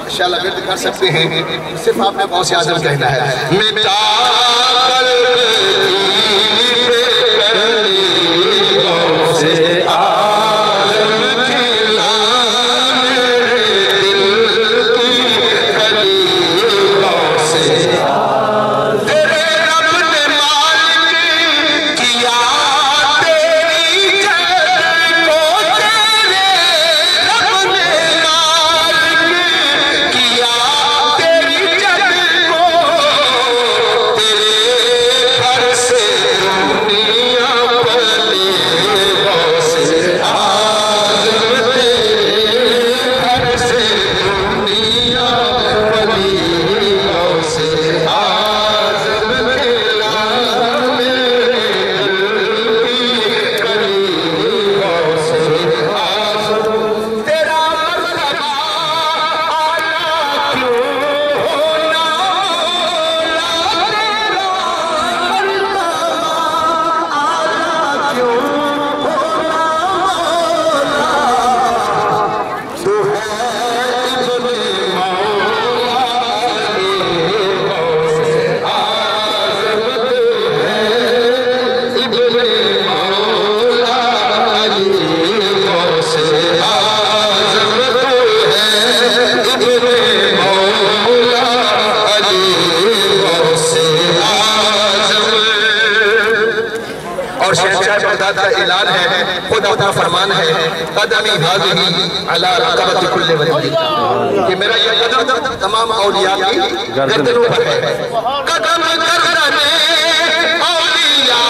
इंशाल्लाह व्यक्त कर सकते हैं, सिर्फ आपने गौसे आज़म कहना है। और शहंशाह बगदाद का ऐलान है, खुद अपना फरमान है, कदमी हाज़िही अला रक़बति कुल्लि वली, कि मेरा ये कदम तमाम औलिया की गर्दनों पर है। कदम गर्दने औलिया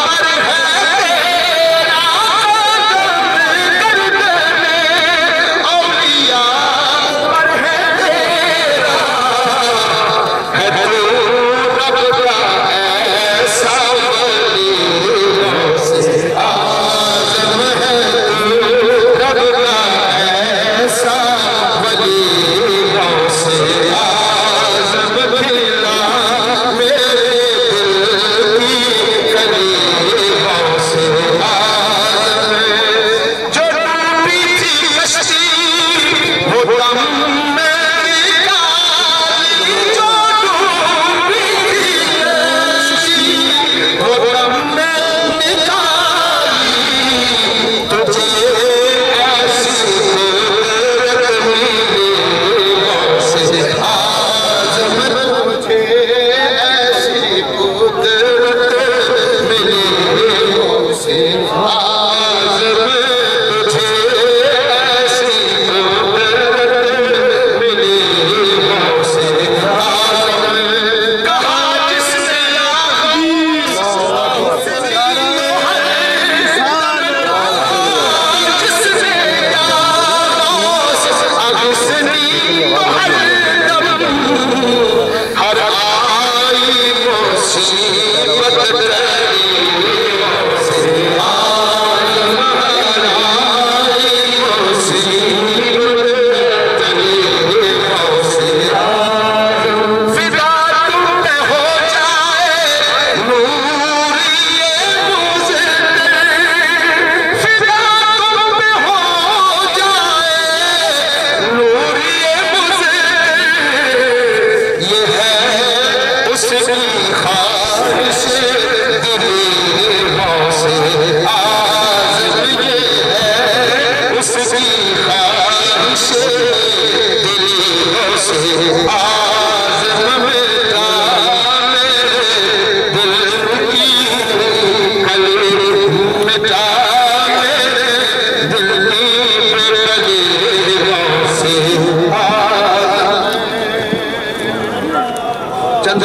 पर है तेरा, कदम गर्दने औलिया पर है तेरा, है तू रब का ऐसा मेरे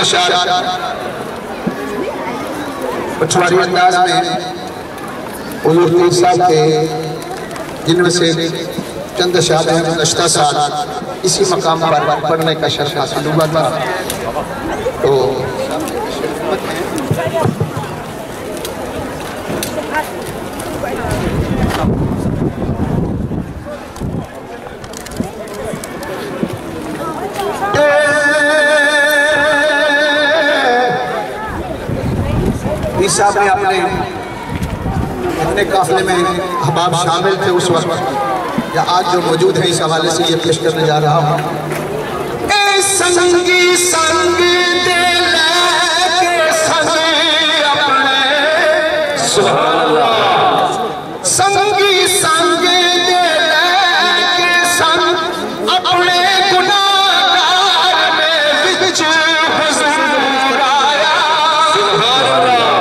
अशार पछवाड़ी अंदाज में हुजूर पीर साहब के जिनमें से चंद अशार हैं गुज़श्ता साल इसी मकाम पर पढ़ने का शर्फ हासिल हुआ था। तो साहब ने अपने काफिले में अहबाब शामिल थे उस वक्त या आज जो मौजूद है इस हवाले से ये पेश करने जा रहा हूँ। संगी संग सुभान अल्लाह संगी संग अपने गुनाहगार में विच हुजूर आया। सुभान अल्लाह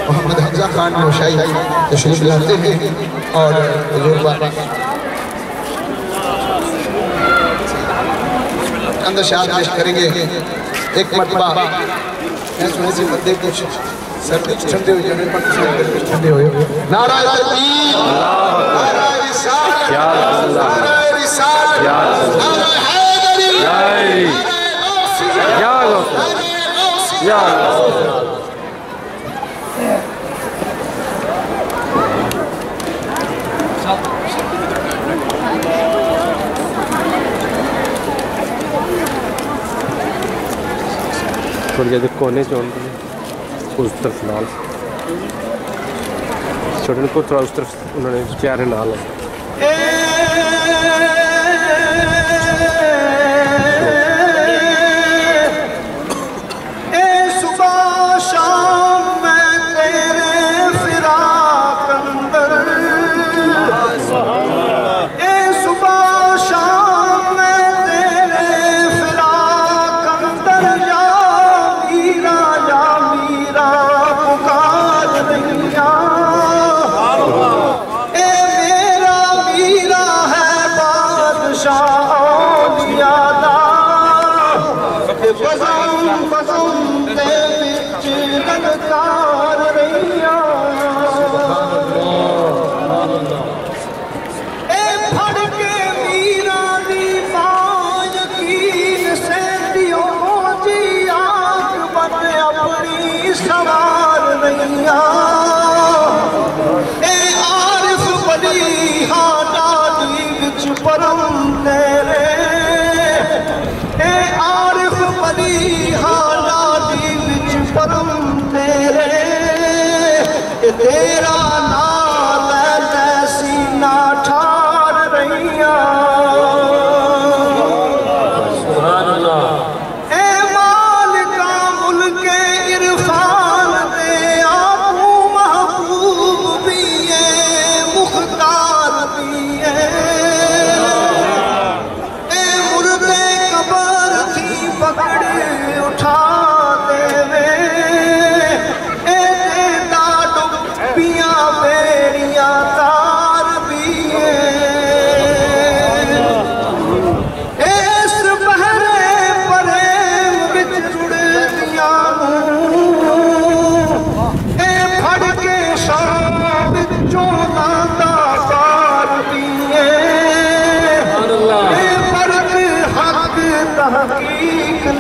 मोहम्मद हमजा खान नौशाई तशरीफ लाते हैं और अंदर शाह पेश करेंगे। एक मरतबा मैं सुने से बंदे कुछ सर ठंडे हुए ठंडे हुए नारा तकबीर नारा रिसालत नारा रिसालत नारा हैदरी थोड़ी देर कोने चोन उस तरफ नाल छोटे को थोड़ा उस तरफ उन्होंने प्यारे नाल तेरा नाल ऐसी ना ठार रैया सुभान अल्लाह ए मालिका मुल्के इरफान दे आपू महबूब भी है मुख्तार भी है ए मुर्दे कबर थी पकड़ उठा देवे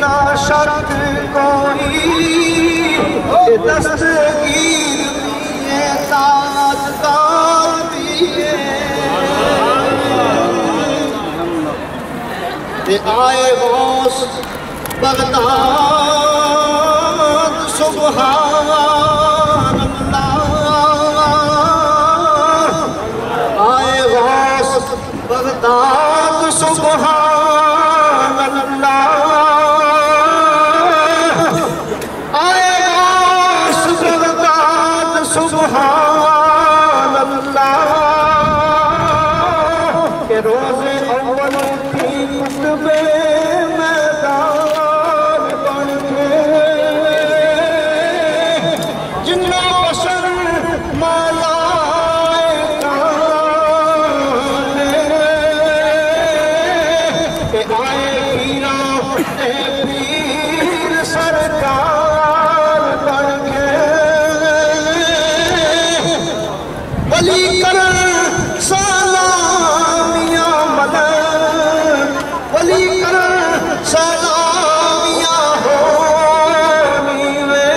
ना शर्त कोई दस्तगीर भी ताजदार भी आए गौस बगदाद सुभान अल्लाह आए गौस बगदाद सुभान अल्लाह सुभान अल्लाह के रोज़े अव्वल थी कुतुबे मैदान बन के जिन्ना बशर मलाइका के आए हीरा पीर सरकार बन के वली करन सलामियां मदद वली करन सलामियां हो नीवे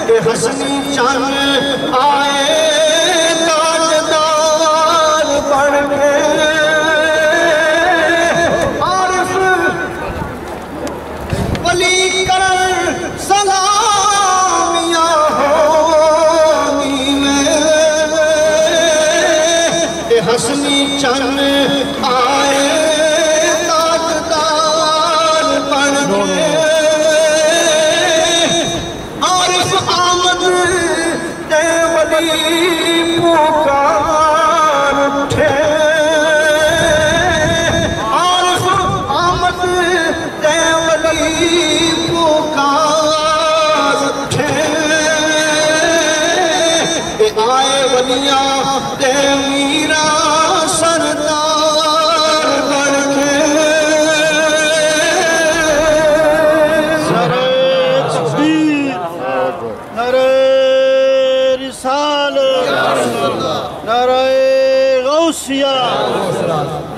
के हसनी चन आए ताजदार बन के आरिफ वली करन सलामियां हो हसनी चन आए ताजदार बन के आरिफ आमद ते वली पुकार उठे आरिफ आमद ते वली पुकार उठे आए वलिया ते मीरा सरदार बन के सरे तकबीर नरे रिसालत नरे गौसिया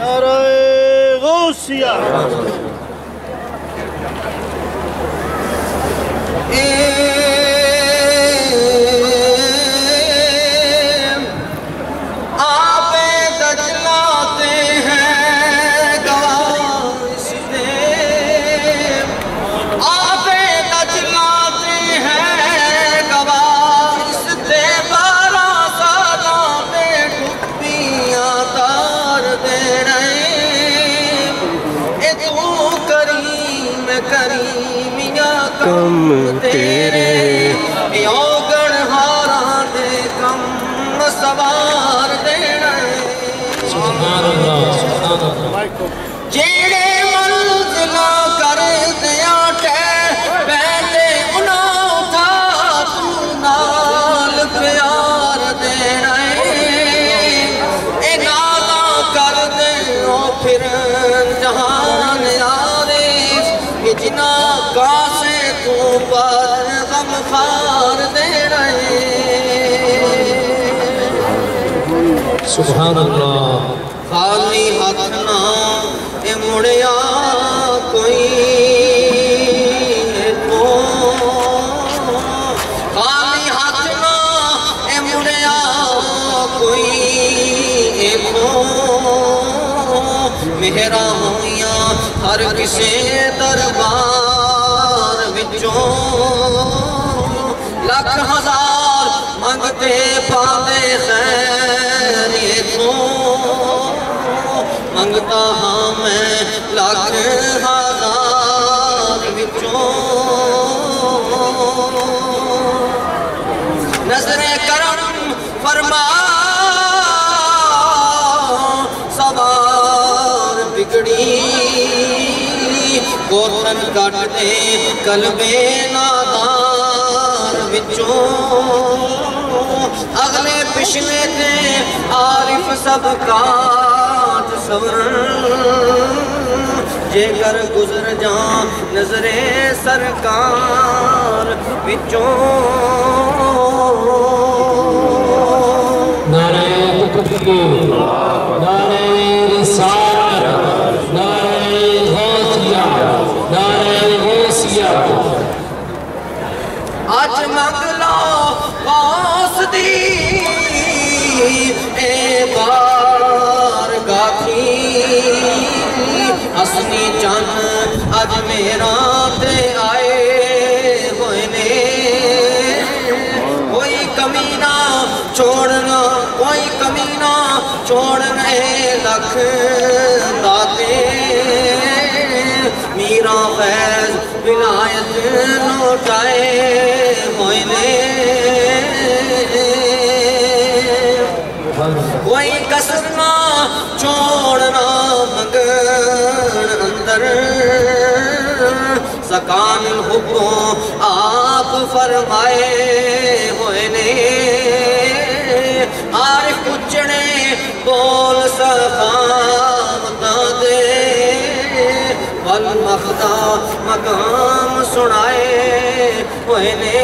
नरे गौसिया कम तेरे योगण हारा दे कम सवार देना सुभान अल्लाह जेड़े मंजिला कर दिया पहले उना उठा तू नाल प्यार देना ए नाला कर दे ओ फिर जहान यारे जिना का तू पर गम खार दे रहे सुभान अल्लाह खाली हाथ ना ए मुड़िया कोई तो खाली हाथ ना ए मुड़िया कोई तो मेहरा होइया हर किसे दरबार लख हजार मंगते पाते खैर ये तो मंगता हाँ मैं लख हजार विचों नजरे करम फरमा सवार बिगड़ी गोतन कट दे कलबे नादार विचों अगले पिछले ते आरिफ सब काट सवरन जेकर गुजर जा नजरे सरकार विचों नारे तकबीर नारे रिसालत नारे गौसिया नारे गौसिया आज मंगला गौस दी ए बार गाथी असनी चन अज मेरा ते आए होए ने कोई कमी ना छोड़ना कोई कमी ना छोड़ने लख दाते मीरा फैज विलायत लौटाए होए ने कोई कसर ना छोड़ना मगर अंदर सकान हुक्म आप फरमाए होए ने आरिफ उच्चने बोल सफामता दे वल मखदा मकाम सुनाए होए ने